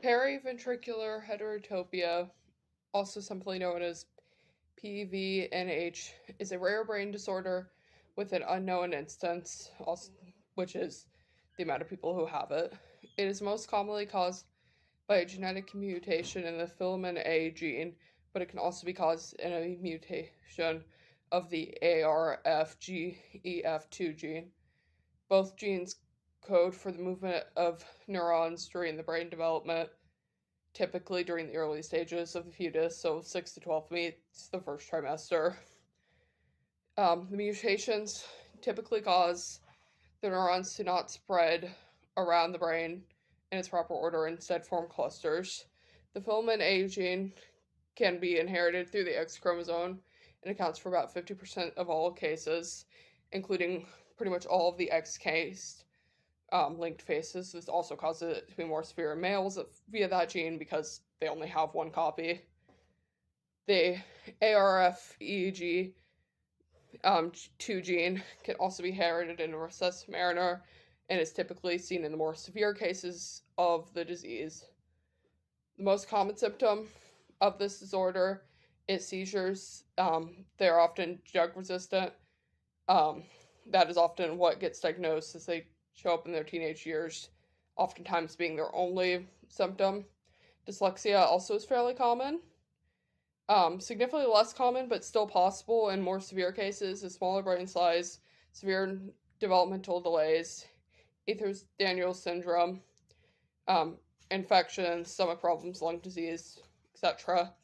Periventricular Heterotopia, also simply known as PVNH, is a rare brain disorder with an unknown instance, which is the amount of people who have it. It is most commonly caused by a genetic mutation in the filament A gene, but it can also be caused in a mutation of the ARFGEF2 gene. Both genes code for the movement of neurons during the brain development, typically during the early stages of the fetus, so 6 to 12 weeks, the first trimester. The mutations typically cause the neurons to not spread around the brain in its proper order, instead form clusters. The filament A gene can be inherited through the X chromosome and accounts for about 50% of all cases, including pretty much all of the X-cased linked faces. This also causes it to be more severe in males via that gene because they only have one copy. The ARFEG 2 gene can also be inherited in a recessive manner and is typically seen in the more severe cases of the disease. The most common symptom of this disorder is seizures. They're often drug resistant. That is often what gets diagnosed as they show up in their teenage years, oftentimes being their only symptom. Dyslexia also is fairly common. Significantly less common, but still possible in more severe cases, is smaller brain size, severe developmental delays, Ehlers-Danlos syndrome, infections, stomach problems, lung disease, etc.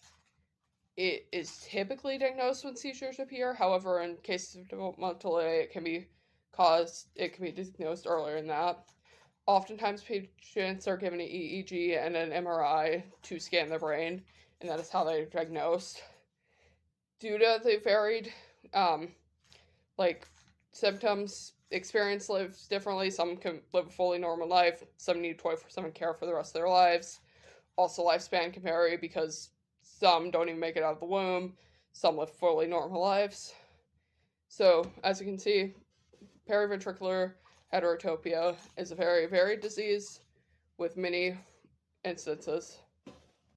It is typically diagnosed when seizures appear. However, in cases of developmental delay, it can be diagnosed earlier than that. Oftentimes, patients are given an EEG and an MRI to scan their brain, and that is how they're diagnosed. Due to the varied, symptoms, experience lives differently. Some can live a fully normal life. Some need 24/7 care for the rest of their lives. Also, lifespan can vary because some don't even make it out of the womb. Some live fully normal lives. So, as you can see, periventricular heterotopia is a very varied disease with many instances.